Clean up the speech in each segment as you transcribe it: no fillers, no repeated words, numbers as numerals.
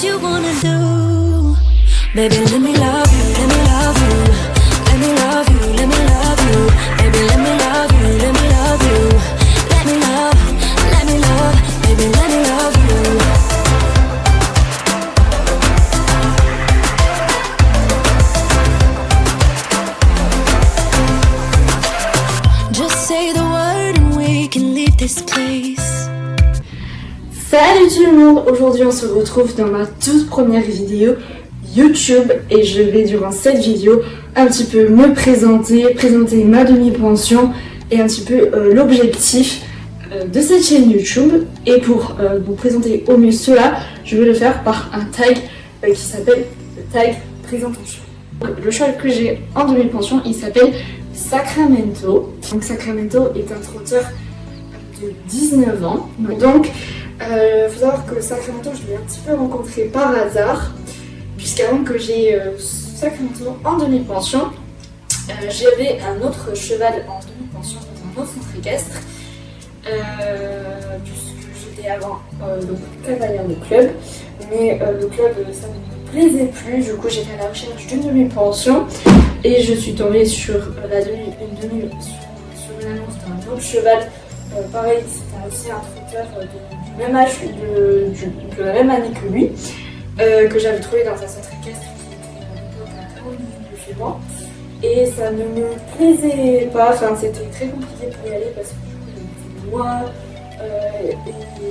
you wanna do. Baby, let me love you, let me love you. Let me love you, let me love you. Baby, let me love you, let me love you. Let me love, baby, let me love you. Just say the word and we can leave this place. Salut tout le monde, aujourd'hui on se retrouve dans ma toute première vidéo YouTube et je vais durant cette vidéo un petit peu me présenter ma demi-pension et un petit peu l'objectif de cette chaîne YouTube. Et pour vous présenter au mieux cela, je vais le faire par un tag qui s'appelle le tag présentation. Le cheval que j'ai en demi-pension, il s'appelle Sacramento. Donc Sacramento est un trotteur de 19 ans. Donc faut savoir que Sacramento, je l'ai un petit peu rencontré par hasard, puisqu'avant que j'ai Sacramento en demi-pension, j'avais un autre cheval en demi-pension dans un autre centre équestre, puisque j'étais avant donc cavalière de club, mais le club ça ne me plaisait plus, du coup j'étais à la recherche d'une demi-pension et je suis tombée sur une annonce d'un autre cheval. Pareil, c'était aussi un trotteur du même âge, de la même année que lui, que j'avais trouvé dans un centre équestre qui était à l'époque à 40 minutes de chez moi. Et ça ne me plaisait pas, enfin c'était très compliqué pour y aller parce que du coup il était loin et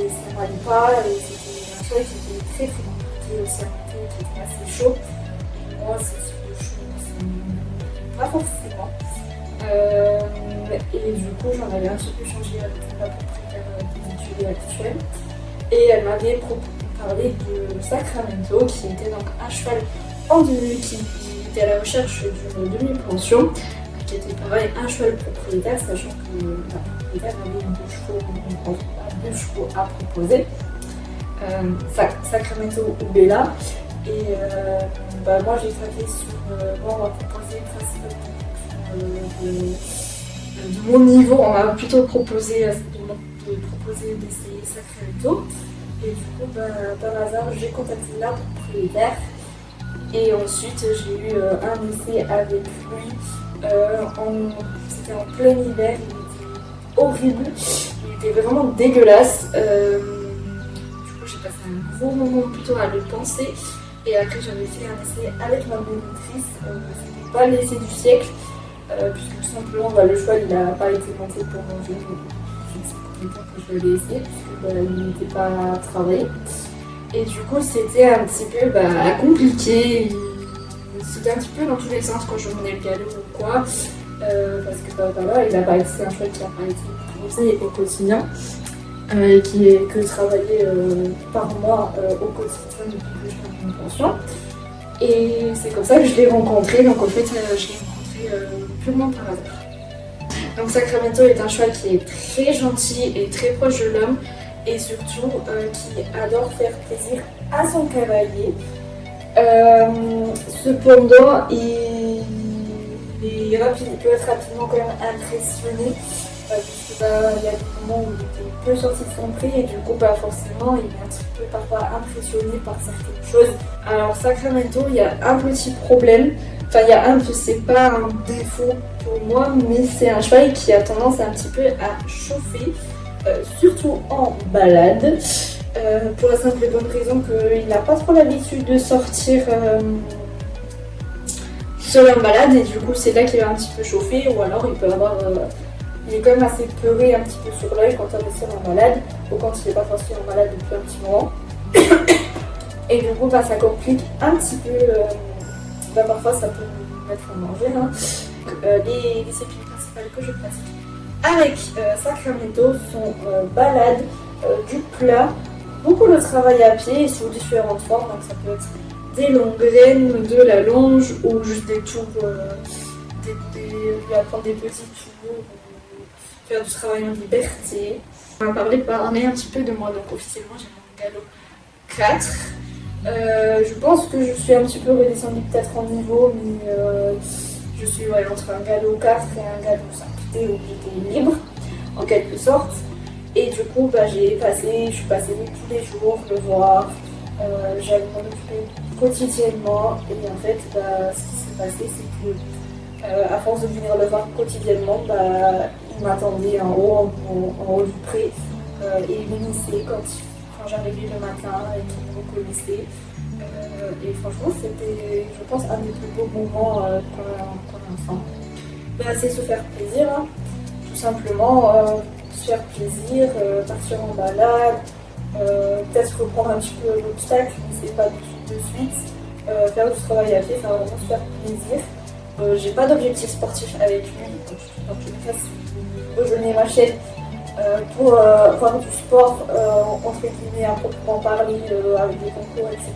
ça m'allait pas. Et c'était un cheval qui était très très compliqué aussi à monter, qui était assez chaud. Et moi, c'est chaud, c'est pas forcément. Et du coup, j'en avais un petit peu changé avec la propriétaire des études actuelles. Et elle m'avait parlé de Sacramento, qui était donc un cheval qui était à la recherche d'une demi-pension, qui était pareil un cheval propriétaire, sachant que la propriétaire avait deux chevaux à proposer. Sacramento ou Bella. Et moi j'ai traité sur. On m'a proposé principalement de mon niveau, on m'a plutôt proposé d'essayer Sacramento. Et du coup, par hasard, j'ai contacté la propriétaire. Et ensuite, j'ai eu un essai avec lui. C'était en plein hiver, il était horrible. Il était vraiment dégueulasse. Du coup, j'ai passé un gros moment plutôt à le penser. Et après, j'avais fait un essai avec ma monitrice. C'était pas l'essai du siècle. Puisque tout simplement le cheval il n'a pas été monté pour manger, c'est pour que je l'ai essayé puisqu'il n'était pas travaillé. Et du coup c'était un petit peu compliqué, c'était un petit peu dans tous les sens quand je menais le galop ou quoi, parce que il n'a pas été un cheval qui n'a pas été conseillé au quotidien, et que je travaillais par mois au quotidien depuis que je suis en pension. Et c'est comme ça que je l'ai rencontré, donc en fait je l'ai rencontré purement par hasard. Donc Sacramento est un cheval qui est très gentil et très proche de l'homme et surtout qui adore faire plaisir à son cavalier. Cependant, il peut être rapidement quand même impressionné puisqu'il y a des moments où il était peu sorti de son prix et du coup forcément il est un petit peu parfois impressionné par certaines choses. Alors Sacramento, il y a un petit problème. Enfin, c'est pas un défaut pour moi, mais c'est un cheval qui a tendance un petit peu à chauffer, surtout en balade, pour la simple et bonne raison qu'il n'a pas trop l'habitude de sortir seul en balade, et du coup c'est là qu'il va un petit peu chauffer, ou alors il peut avoir... il est quand même assez peuré un petit peu sur l'œil quand on est seul en balade, ou quand il n'est pas sorti en balade depuis un petit moment. Et du coup ça complique un petit peu... parfois ça peut me mettre en danger. Les disciplines principales que je pratique avec Sacramento sont balade, du plat, beaucoup de travail à pied sous différentes formes. Donc ça peut être des longues graines, de la longe ou juste des tours, lui apprendre des petits tours, faire du travail en liberté. On va parler un petit peu de moi. Donc officiellement j'ai mon galop 4. Je pense que je suis un petit peu redescendue peut-être en niveau, mais je suis entre un galop 4 et un galop 5D où j'étais libre en quelque sorte. Et du coup je suis passée tous les jours le voir, j'allais m'en occuper quotidiennement. Et en fait, ce qui s'est passé, c'est que à force de venir le voir quotidiennement, il m'attendait en haut du pré et il m'initiait quand j'arrivais le matin et qu'il me reconnaissait. Et franchement, c'était, je pense, un des plus beaux moments pour un enfant. C'est se faire plaisir, hein. Tout simplement se faire plaisir, partir en balade, peut-être reprendre un petit peu l'obstacle, mais c'est pas de suite, faire du travail à pied, enfin vraiment se faire plaisir. J'ai pas d'objectif sportif avec lui, dans tous les cas, si vous rejoignez ma chaîne pour faire du sport, entre guillemets, à proprement parler, avec des concours, etc.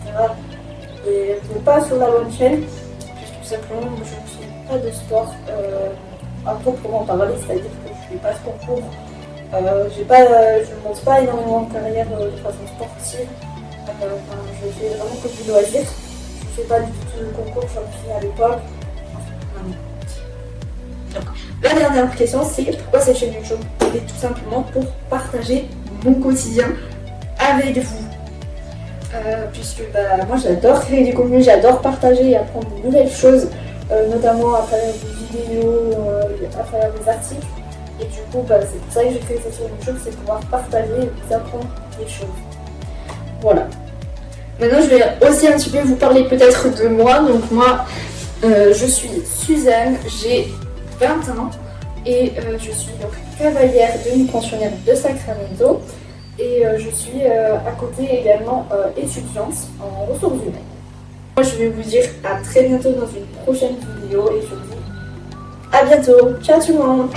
Et vous n'êtes pas sur la bonne chaîne, puisque tout simplement, je ne fais pas de sport à proprement parler, c'est-à-dire que je ne fais pas de concours, je ne monte pas énormément de carrière de façon sportive, je fais vraiment que du loisir, je ne fais pas du tout de concours, j'en ai fait à l'époque. Donc, la dernière question, c'est pourquoi cette chaîne YouTube? Et tout simplement pour partager mon quotidien avec vous. Puisque moi j'adore créer du contenu, j'adore partager et apprendre de nouvelles choses, notamment à travers des vidéos, à travers des articles. Et du coup, c'est pour ça que j'ai créé cette chaîne YouTube, c'est pouvoir partager et vous apprendre des choses. Voilà. Maintenant, je vais aussi un petit peu vous parler peut-être de moi. Donc moi, je suis Suzanne, j'ai 20 ans et je suis donc cavalière demi-pensionnaire de Sacramento. Et je suis à côté également étudiante en ressources humaines. Moi je vais vous dire à très bientôt dans une prochaine vidéo et je vous dis à bientôt. Ciao tout le monde.